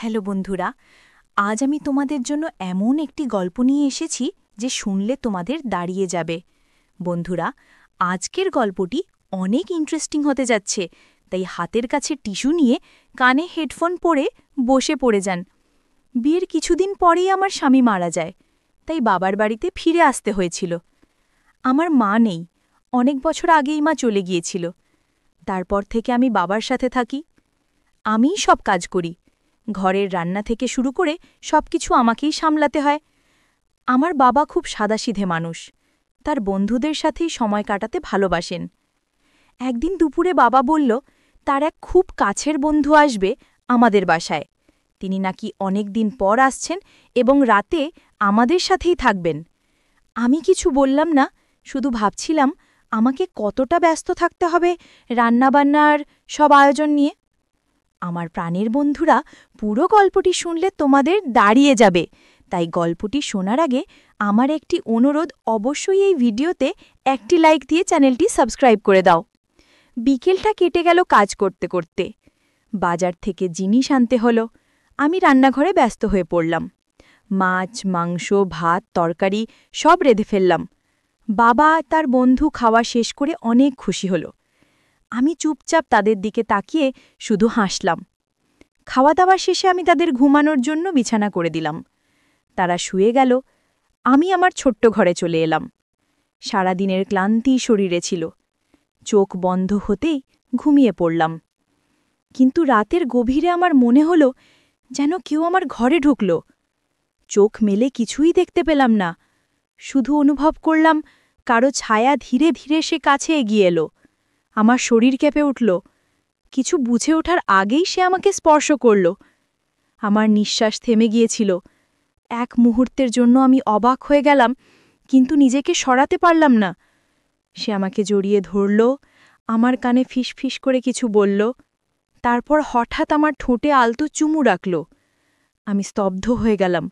Hello বন্ধুরা, আজ আমি তোমাদের জন্য এমন একটি গল্প নিয়ে এসেছি যে শুনলে তোমাদের দাঁড়িয়ে যাবে। বন্ধুরা, আজকের গল্পটি অনেক ইন্টারেস্টিং হতে যাচ্ছে, তাই হাতের কাছে টিস্যু নিয়ে কানে হেডফোন পরে বসে পড়ে যান। বিয়ের কিছুদিন পরেই আমার স্বামী মারা যায়, তাই বাবার বাড়িতে ফিরে আসতে হয়েছিল। আমার মা নেই, অনেক বছর আগেই মা চলে গিয়েছিল। তারপর থেকে আমি বাবার সাথে থাকি। আমিই সব কাজ করি, ঘরের রান্না থেকে শুরু করে সবকিছু আমাকেই সামলাতে হয়। আমার বাবা খুব সাদাসিধে মানুষ, তার বন্ধুদের সাথেই সময় কাটাতে ভালোবাসেন। একদিন দুপুরে বাবা বলল তার এক খুব কাছের বন্ধু আসবে আমাদের বাসায়। তিনি নাকি অনেক দিন পর আসছেন এবং রাতে আমাদের সাথেই থাকবেন। আমি কিছু বললাম না, শুধু ভাবছিলাম আমাকে কতটা ব্যস্ত থাকতে হবে রান্নাবান্নার সব আয়োজন নিয়ে। আমার প্রাণের বন্ধুরা, পুরো গল্পটি শুনলে তোমাদের দাঁড়িয়ে যাবে, তাই গল্পটি শোনার আগে আমার একটি অনুরোধ, অবশ্যই এই ভিডিওতে একটি লাইক দিয়ে চ্যানেলটি সাবস্ক্রাইব করে দাও। বিকেলটা কেটে গেল কাজ করতে করতে। বাজার থেকে জিনিস আনতে হলো। আমি রান্নাঘরে ব্যস্ত হয়ে পড়লাম। মাছ, মাংস, ভাত, তরকারি সব রেঁধে ফেললাম। বাবা তার বন্ধু খাওয়া শেষ করে অনেক খুশি হলো। আমি চুপচাপ তাদের দিকে তাকিয়ে শুধু হাসলাম। খাওয়া দাওয়া শেষে আমি তাদের ঘুমানোর জন্য বিছানা করে দিলাম। তারা শুয়ে গেল, আমি আমার ছোট্ট ঘরে চলে এলাম। সারাদিনের ক্লান্তি শরীরে ছিল। চোখ বন্ধ হতেই ঘুমিয়ে পড়লাম। কিন্তু রাতের গভীরে আমার মনে হলো যেন কেউ আমার ঘরে ঢুকল। চোখ মেলে কিছুই দেখতে পেলাম না, শুধু অনুভব করলাম কারো ছায়া ধীরে ধীরে সে কাছে এগিয়ে এলো। আমার শরীর কেঁপে উঠল। কিছু বুঝে ওঠার আগেই সে আমাকে স্পর্শ করল। আমার নিঃশ্বাস থেমে গিয়েছিল। এক মুহূর্তের জন্য আমি অবাক হয়ে গেলাম, কিন্তু নিজেকে সরাতে পারলাম না। সে আমাকে জড়িয়ে ধরল, আমার কানে ফিসফিস করে কিছু বলল, তারপর হঠাৎ আমার ঠোঁটে আলতো চুমু রাখল। আমি স্তব্ধ হয়ে গেলাম,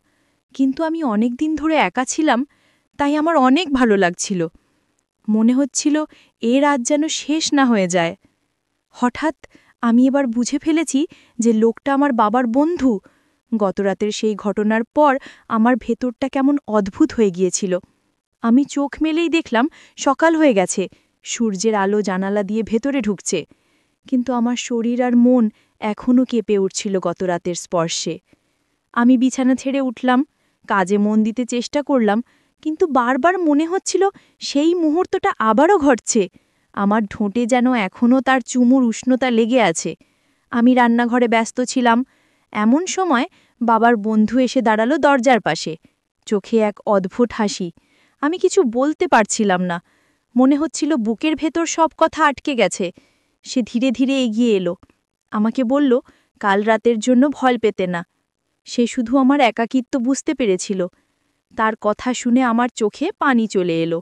কিন্তু আমি অনেক দিন ধরে একা ছিলাম, তাই আমার অনেক ভালো লাগছিল। মনে হচ্ছিল এ রাত যেন শেষ না হয়ে যায়। হঠাৎ আমি এবার বুঝে ফেলেছি যে লোকটা আমার বাবার বন্ধু। গতরাতের সেই ঘটনার পর আমার ভেতরটা কেমন অদ্ভুত হয়ে গিয়েছিল। আমি চোখ মেলেই দেখলাম সকাল হয়ে গেছে, সূর্যের আলো জানালা দিয়ে ভেতরে ঢুকছে। কিন্তু আমার শরীর আর মন এখনও কেঁপে উঠছিল গতরাতের স্পর্শে। আমি বিছানা ছেড়ে উঠলাম, কাজে মন দিতে চেষ্টা করলাম, কিন্তু বারবার মনে হচ্ছিল সেই মুহূর্তটা আবারও ঘটছে। আমার ঠোঁটে যেন এখনও তার চুমুর উষ্ণতা লেগে আছে। আমি রান্নাঘরে ব্যস্ত ছিলাম। এমন সময় বাবার বন্ধু এসে দাঁড়ালো দরজার পাশে, চোখে এক অদ্ভুত হাসি। আমি কিছু বলতে পারছিলাম না, মনে হচ্ছিল বুকের ভেতর সব কথা আটকে গেছে। সে ধীরে ধীরে এগিয়ে এলো, আমাকে বলল কাল রাতের জন্য ভয় পেতে না। সে শুধু আমার একাকিত্ব বুঝতে পেরেছিল। তার কথা শুনে আমার চোখে পানি চলে এলো।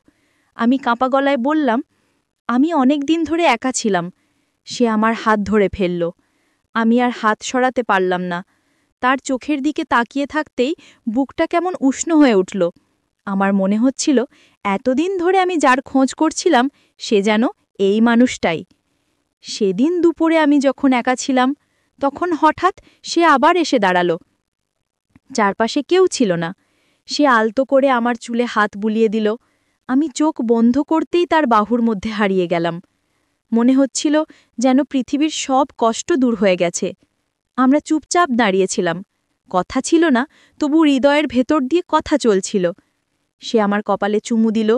আমি কাঁপা গলায় বললাম, আমি অনেক দিন ধরে একা ছিলাম। সে আমার হাত ধরে ফেলল। আমি আর হাত সরাতে পারলাম না। তার চোখের দিকে তাকিয়ে থাকতেই বুকটা কেমন উষ্ণ হয়ে উঠল। আমার মনে হচ্ছিল এতদিন ধরে আমি যার খোঁজ করছিলাম সে যেন এই মানুষটাই। সেদিন দুপুরে আমি যখন একা ছিলাম, তখন হঠাৎ সে আবার এসে দাঁড়ালো। চারপাশে কেউ ছিল না। সে আলতো করে আমার চুলে হাত বুলিয়ে দিল। আমি চোখ বন্ধ করতেই তার বাহুর মধ্যে হারিয়ে গেলাম। মনে হচ্ছিল যেন পৃথিবীর সব কষ্ট দূর হয়ে গেছে। আমরা চুপচাপ দাঁড়িয়েছিলাম, কথা ছিল না, তবু হৃদয়ের ভেতর দিয়ে কথা চলছিল। সে আমার কপালে চুমু দিল।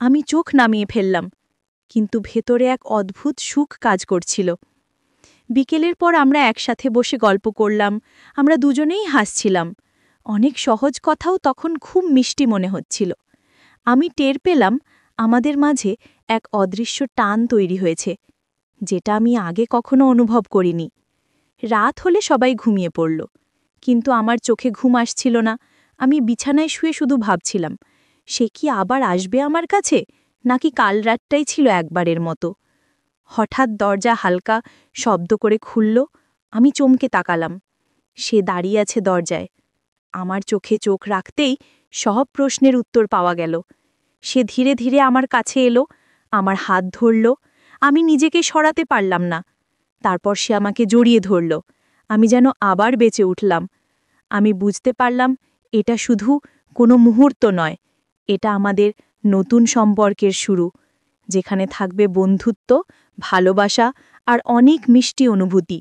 আমি চোখ নামিয়ে ফেললাম, কিন্তু ভেতরে এক অদ্ভুত সুখ কাজ করছিল। বিকেলের পর আমরা একসাথে বসে গল্প করলাম। আমরা দুজনেই হাসছিলাম। অনেক সহজ কথাও তখন খুব মিষ্টি মনে হচ্ছিল। আমি টের পেলাম আমাদের মাঝে এক অদৃশ্য টান তৈরি হয়েছে, যেটা আমি আগে কখনো অনুভব করিনি। রাত হলে সবাই ঘুমিয়ে পড়ল, কিন্তু আমার চোখে ঘুম আসছিল না। আমি বিছানায় শুয়ে শুধু ভাবছিলাম, সে কি আবার আসবে আমার কাছে, নাকি কাল রাতটাই ছিল একবারের মতো। হঠাৎ দরজা হালকা শব্দ করে খুলল। আমি চমকে তাকালাম। সে দাঁড়িয়ে আছে দরজায়। আমার চোখে চোখ রাখতেই সব প্রশ্নের উত্তর পাওয়া গেল। সে ধীরে ধীরে আমার কাছে এলো, আমার হাত ধরল। আমি নিজেকে সরাতে পারলাম না। তারপর সে আমাকে জড়িয়ে ধরল। আমি যেন আবার বেঁচে উঠলাম। আমি বুঝতে পারলাম এটা শুধু কোনো মুহূর্ত নয়, এটা আমাদের নতুন সম্পর্কের শুরু, যেখানে থাকবে বন্ধুত্ব, ভালোবাসা আর অনেক মিষ্টি অনুভূতি।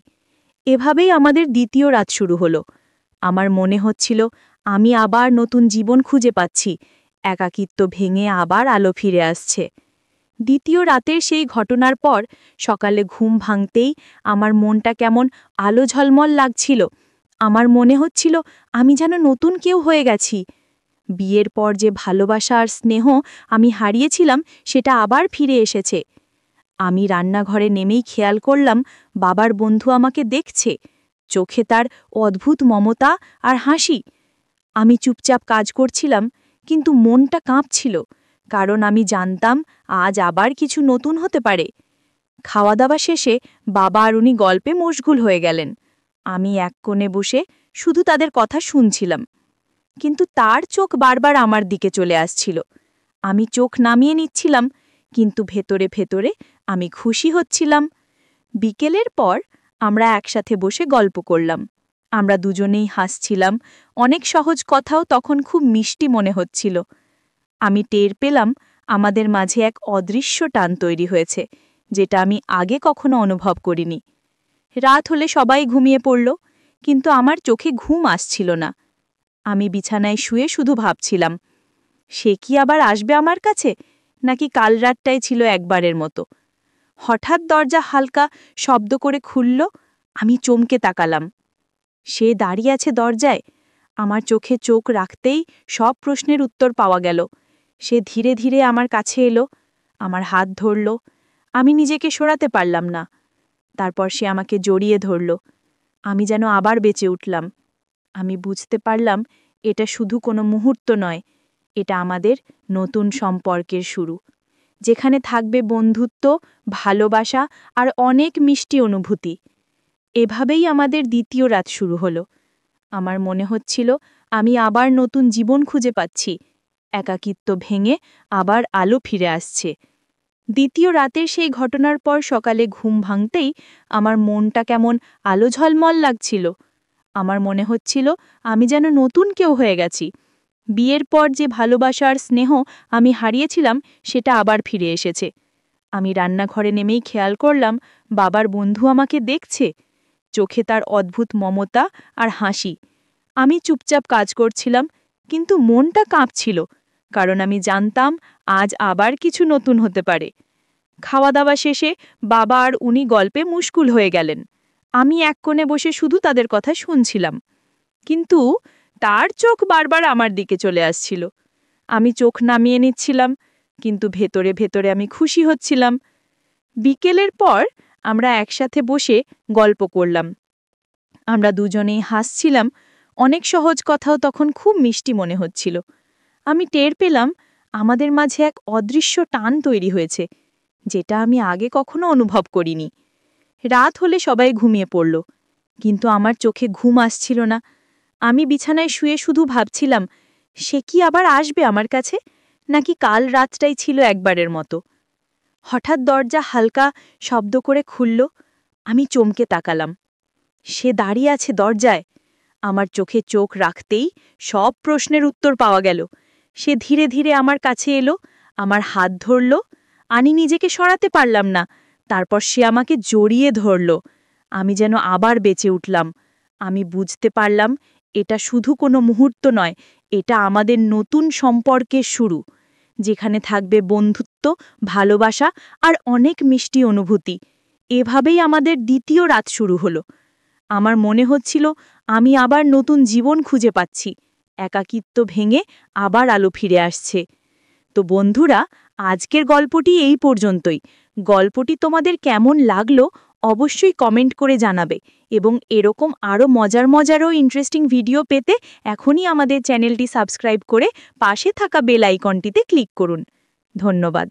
এভাবেই আমাদের দ্বিতীয় রাত শুরু হলো। আমার মনে হচ্ছিল আমি আবার নতুন জীবন খুঁজে পাচ্ছি, একাকিত্ব ভেঙে আবার আলো ফিরে আসছে। দ্বিতীয় রাতের সেই ঘটনার পর সকালে ঘুম ভাঙতেই আমার মনটা কেমন আলো ঝলমল লাগছিল। আমার মনে হচ্ছিল আমি যেন নতুন কেউ হয়ে গেছি। বিয়ের পর যে ভালোবাসা আর স্নেহ আমি হারিয়েছিলাম সেটা আবার ফিরে এসেছে। আমি রান্নাঘরে নেমেই খেয়াল করলাম বাবার বন্ধু আমাকে দেখছে, চোখে তার অদ্ভুত মমতা আর হাসি। আমি চুপচাপ কাজ করছিলাম, কিন্তু মনটা কাঁপছিল, কারণ আমি জানতাম আজ আবার কিছু নতুন হতে পারে। খাওয়া দাওয়া শেষে বাবা আর উনি গল্পে মশগুল হয়ে গেলেন। আমি এক কোণে বসে শুধু তাদের কথা শুনছিলাম, কিন্তু তার চোখ বারবার আমার দিকে চলে আসছিল। আমি চোখ নামিয়ে নিচ্ছিলাম, কিন্তু ভেতরে ভেতরে আমি খুশি হচ্ছিলাম। বিকেলের পর আমরা একসাথে বসে গল্প করলাম। আমরা দুজনেই হাসছিলাম, অনেক সহজ কথাও তখন খুব মিষ্টি মনে হচ্ছিল। আমি টের পেলাম আমাদের মাঝে এক অদৃশ্য টান তৈরি হয়েছে, যেটা আমি আগে কখনো অনুভব করিনি। রাত হলে সবাই ঘুমিয়ে পড়ল, কিন্তু আমার চোখে ঘুম আসছিল না। আমি বিছানায় শুয়ে শুধু ভাবছিলাম, সে কি আবার আসবে আমার কাছে, নাকি কাল রাতটাই ছিল একবারের মতো। হঠাৎ দরজা হালকা শব্দ করে খুলল। আমি চমকে তাকালাম। সে দাঁড়িয়ে আছে দরজায়। আমার চোখে চোখ রাখতেই সব প্রশ্নের উত্তর পাওয়া গেল। সে ধীরে ধীরে আমার কাছে এলো, আমার হাত ধরল। আমি নিজেকে সরাতে পারলাম না। তারপর সে আমাকে জড়িয়ে ধরল। আমি যেন আবার বেঁচে উঠলাম। আমি বুঝতে পারলাম এটা শুধু কোনো মুহূর্ত নয়, এটা আমাদের নতুন সম্পর্কের শুরু, যেখানে থাকবে বন্ধুত্ব, ভালোবাসা আর অনেক মিষ্টি অনুভূতি। এভাবেই আমাদের দ্বিতীয় রাত শুরু হলো। আমার মনে হচ্ছিল আমি আবার নতুন জীবন খুঁজে পাচ্ছি, একাকিত্ব ভেঙে আবার আলো ফিরে আসছে। দ্বিতীয় রাতের সেই ঘটনার পর সকালে ঘুম ভাঙতেই আমার মনটা কেমন আলো ঝলমল লাগছিল। আমার মনে হচ্ছিল আমি যেন নতুন কেউ হয়ে গেছি। বিয়ের পর যে ভালোবাসা আর স্নেহ আমি হারিয়েছিলাম সেটা আবার ফিরে এসেছে। আমি রান্নাঘরে নেমেই খেয়াল করলাম বাবার বন্ধু আমাকে দেখছে, চোখে তার অদ্ভুত মমতা আর হাসি। আমি চুপচাপ কাজ করছিলাম, কিন্তু মনটা কাঁপছিল, কারণ আমি জানতাম আজ আবার কিছু নতুন হতে পারে। খাওয়া দাওয়া শেষে বাবা আর উনি গল্পে মুশকুল হয়ে গেলেন। আমি এক কোণে বসে শুধু তাদের কথা শুনছিলাম, কিন্তু তার চোখ বারবার আমার দিকে চলে আসছিল। আমি চোখ নামিয়ে নিচ্ছিলাম, কিন্তু ভেতরে ভেতরে আমি খুশি হচ্ছিলাম। বিকেলের পর আমরা একসাথে বসে গল্প করলাম। আমরা দুজনেই হাসছিলাম, অনেক সহজ কথাও তখন খুব মিষ্টি মনে হচ্ছিল। আমি টের পেলাম আমাদের মাঝে এক অদৃশ্য টান তৈরি হয়েছে, যেটা আমি আগে কখনো অনুভব করিনি। রাত হলে সবাই ঘুমিয়ে পড়ল, কিন্তু আমার চোখে ঘুম আসছিল না। আমি বিছানায় শুয়ে শুধু ভাবছিলাম, সে কি আবার আসবে আমার কাছে, নাকি কাল রাতটাই ছিল একবারের মতো। হঠাৎ দরজা হালকা শব্দ করে খুলল। আমি চমকে তাকালাম। সে দাঁড়িয়ে আছে দরজায়। আমার চোখে চোখ রাখতেই সব প্রশ্নের উত্তর পাওয়া গেল। সে ধীরে ধীরে আমার কাছে এলো, আমার হাত ধরল। আমি নিজেকে সরাতে পারলাম না। তারপর সে আমাকে জড়িয়ে ধরল। আমি যেন আবার বেঁচে উঠলাম। আমি বুঝতে পারলাম এটা শুধু কোনো মুহূর্ত নয়, এটা আমাদের নতুন সম্পর্কের শুরু, যেখানে থাকবে বন্ধুত্ব, ভালোবাসা আর অনেক মিষ্টি অনুভূতি। এভাবেই আমাদের দ্বিতীয় রাত শুরু হলো। আমার মনে হচ্ছিল আমি আবার নতুন জীবন খুঁজে পাচ্ছি, একাকিত্ব ভেঙে আবার আলো ফিরে আসছে। তো বন্ধুরা, আজকের গল্পটি এই পর্যন্তই। গল্পটি তোমাদের কেমন লাগলো অবশ্যই কমেন্ট করে জানাবে, এবং এরকম আরও মজার ও ইন্টারেস্টিং ভিডিও পেতে এখনই আমাদের চ্যানেলটি সাবস্ক্রাইব করে পাশে থাকা বেল আইকনটিতে ক্লিক করুন। ধন্যবাদ।